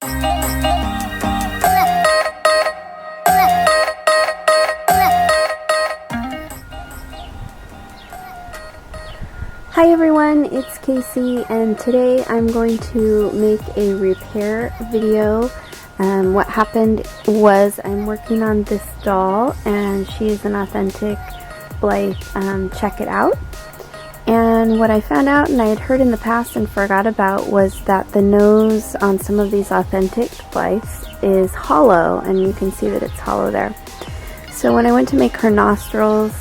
Hi everyone, it's Casey, and today I'm going to make a repair video. What happened was I'm working on this doll, and she is an authentic Blythe Check It Out. And what I found out, and I had heard in the past and forgot about, was that the nose on some of these authentic Blythes is hollow, and you can see that it's hollow there. So when I went to make her nostrils,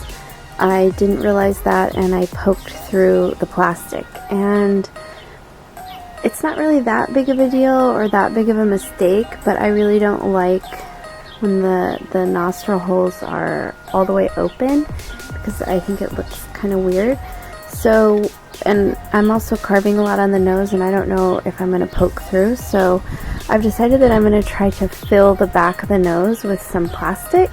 I didn't realize that, and I poked through the plastic, and it's not really that big of a deal or that big of a mistake, but I really don't like when the nostril holes are all the way open, because I think it looks kind of weird. So, and I'm also carving a lot on the nose, and I don't know if I'm going to poke through, so I've decided that I'm going to try to fill the back of the nose with some plastic.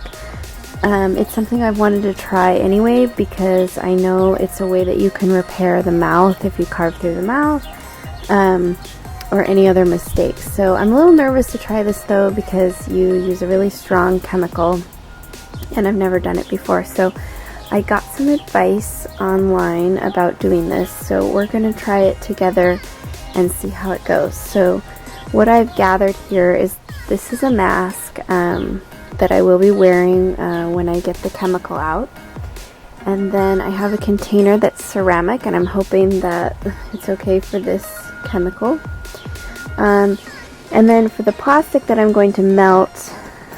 It's something I've wanted to try anyway, because I know it's a way that you can repair the mouth if you carve through the mouth, or any other mistakes. So I'm a little nervous to try this though, because you use a really strong chemical, and I've never done it before. So I got some advice online about doing this, so we're going to try it together and see how it goes. So what I've gathered here is, this is a mask that I will be wearing when I get the chemical out. And then I have a container that's ceramic, and I'm hoping that it's okay for this chemical. And then for the plastic that I'm going to melt,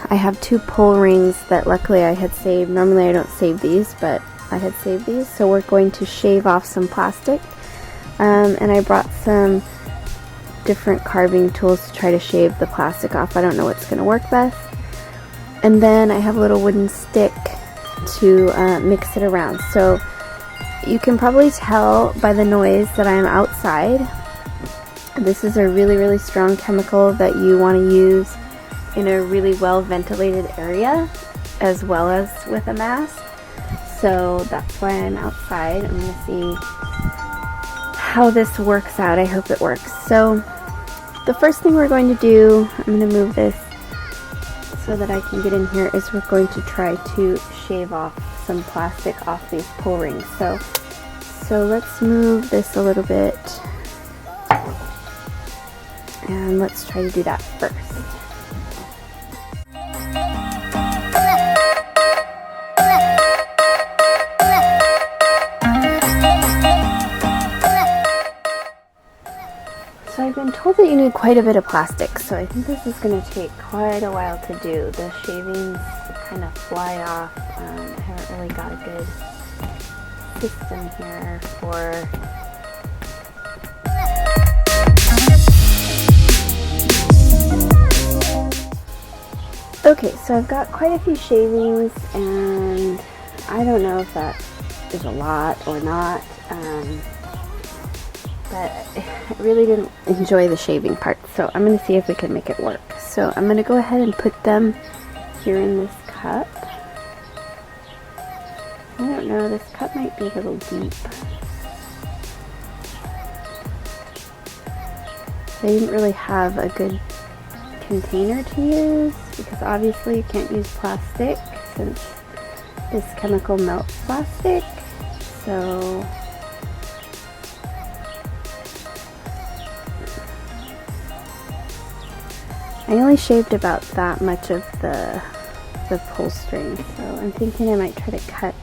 I have 2 pull rings that luckily I had saved. Normally I don't save these, but I had saved these. So we're going to shave off some plastic. And I brought some different carving tools to try to shave the plastic off. I don't know what's going to work best. And then I have a little wooden stick to mix it around. So you can probably tell by the noise that I'm outside. This is a really, really strong chemical that you want to use in a really well ventilated area, as well as with a mask. So that's why I'm outside. I'm going to see how this works out. I hope it works. So the first thing we're going to do, I'm going to move this so that I can get in here, is we're going to try to shave off some plastic off these pull rings. So let's move this a little bit, and let's try to do that first. So I've been told that you need quite a bit of plastic, so I think this is going to take quite a while to do. The shavings kind of fly off. I haven't really got a good system here for... Okay, so I've got quite a few shavings, and I don't know if that is a lot or not. But I really didn't enjoy the shaving part, so I'm going to see if we can make it work. So I'm going to go ahead and put them here in this cup. I don't know, this cup might be a little deep. I didn't really have a good container to use, because obviously you can't use plastic since this chemical melts plastic. So I only shaved about that much of the pull string, so I'm thinking I might try to cut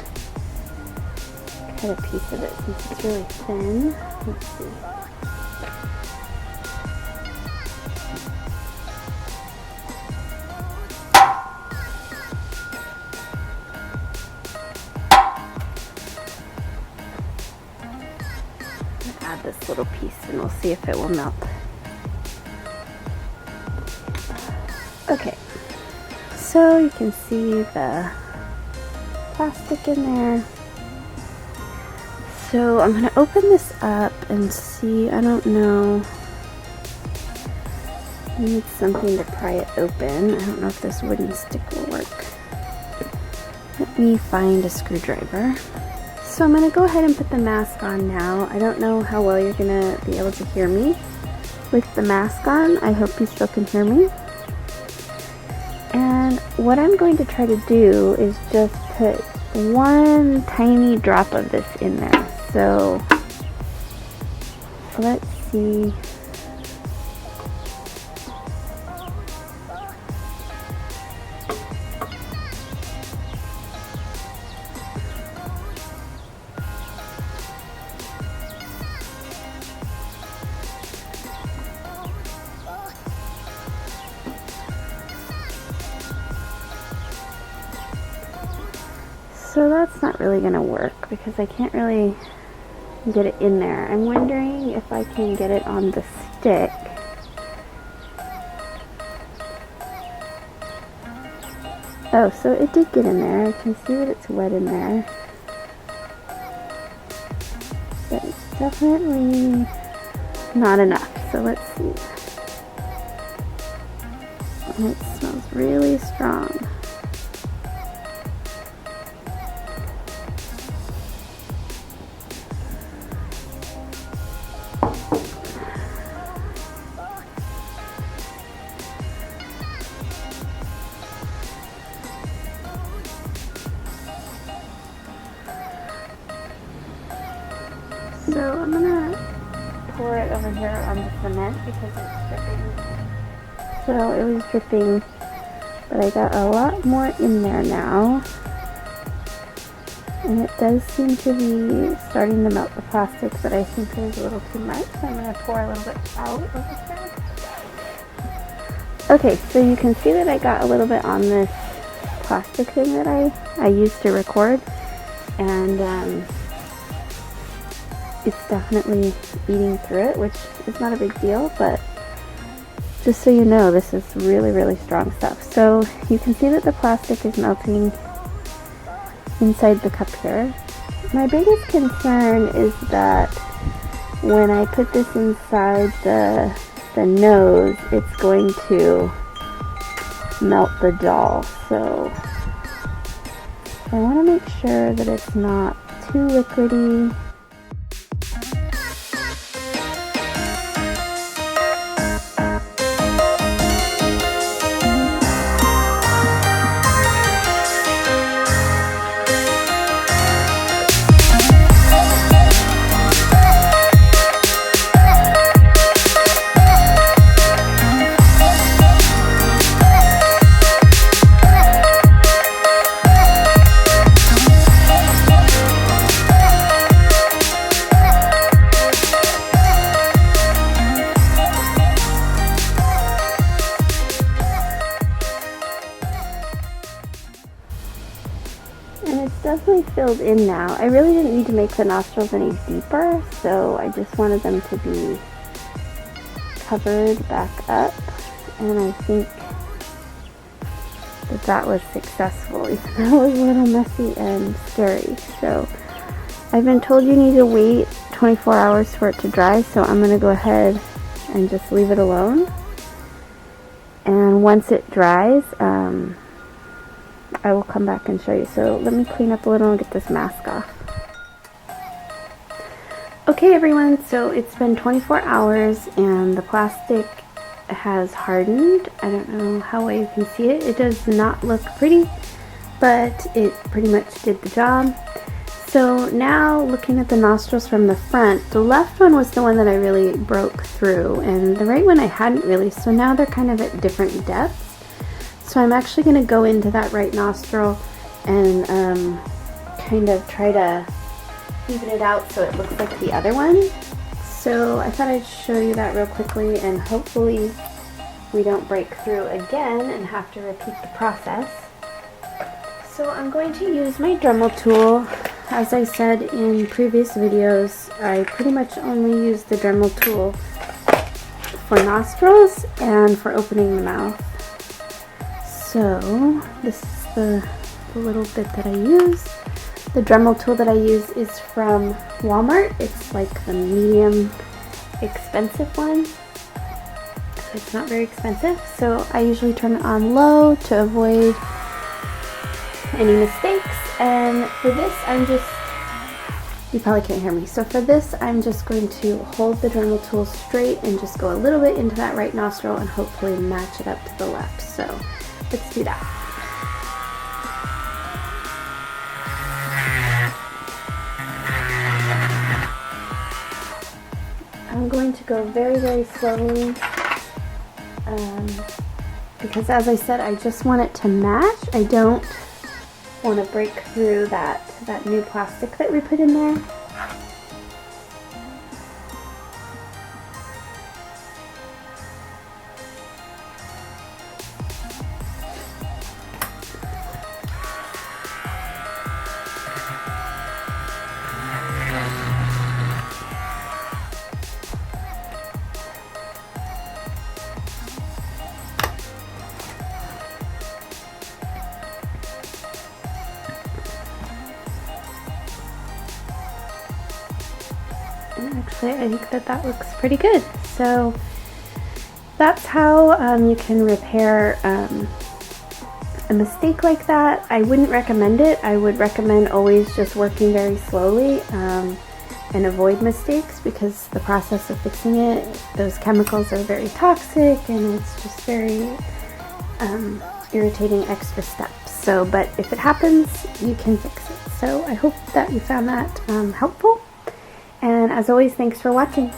a piece of it since it's really thin. Let's see. I'll add this little piece and we'll see if it will melt. Okay, so you can see the plastic in there. So I'm going to open this up and see, I don't know, I need something to pry it open. I don't know if this wooden stick will work. Let me find a screwdriver. So I'm going to go ahead and put the mask on now. I don't know how well you're going to be able to hear me with the mask on. I hope you still can hear me. And what I'm going to try to do is just put one tiny drop of this in there. So let's see. So that's not really going to work because I can't really get it in there. I'm wondering if I can get it on the stick. Oh, so it did get in there. I can see that it's wet in there. But it's definitely not enough. So let's see. And it smells really strong. So I'm gonna pour it over here on the cement because it's dripping. So it was dripping, but I got a lot more in there now. And it does seem to be starting to melt the plastic, but I think there's a little too much, so I'm gonna pour a little bit out over here. Okay, so you can see that I got a little bit on this plastic thing that I used to record, and it's definitely eating through it, which is not a big deal, but just so you know, this is really, really strong stuff. So you can see that the plastic is melting inside the cup here. My biggest concern is that when I put this inside the nose, it's going to melt the doll. So I want to make sure that it's not too liquidy. And it's definitely filled in now. I really didn't need to make the nostrils any deeper, so I just wanted them to be covered back up, and I think that was successful, even though it was a little messy and scary. So I've been told you need to wait 24 hours for it to dry, so I'm going to go ahead and just leave it alone. And once it dries, I will come back and show you. So let me clean up a little and get this mask off. Okay everyone, so it's been 24 hours and the plastic has hardened. I don't know how well you can see it. It does not look pretty, but it pretty much did the job. So now looking at the nostrils from the front, the left one was the one that I really broke through, and the right one I hadn't really, so now they're kind of at different depths. So I'm actually going to go into that right nostril and kind of try to even it out so it looks like the other one. So I thought I'd show you that real quickly, and hopefully we don't break through again and have to repeat the process. So I'm going to use my Dremel tool. As I said in previous videos, I pretty much only use the Dremel tool for nostrils and for opening the mouth. So this is the little bit that I use. The Dremel tool that I use is from Walmart. It's like the medium expensive one. So it's not very expensive. So I usually turn it on low to avoid any mistakes. And for this, I'm just you probably can't hear me. So for this, I'm just going to hold the Dremel tool straight and just go a little bit into that right nostril and hopefully match it up to the left. So let's do that. I'm going to go very, very slowly because, as I said, I just want it to match. I don't want to break through that new plastic that we put in there. And actually, I think that looks pretty good. So that's how you can repair a mistake like that. I wouldn't recommend it. I would recommend always just working very slowly and avoid mistakes, because the process of fixing it, those chemicals are very toxic and it's just very irritating extra steps. So, but if it happens, you can fix it. So I hope that you found that helpful. And as always, thanks for watching.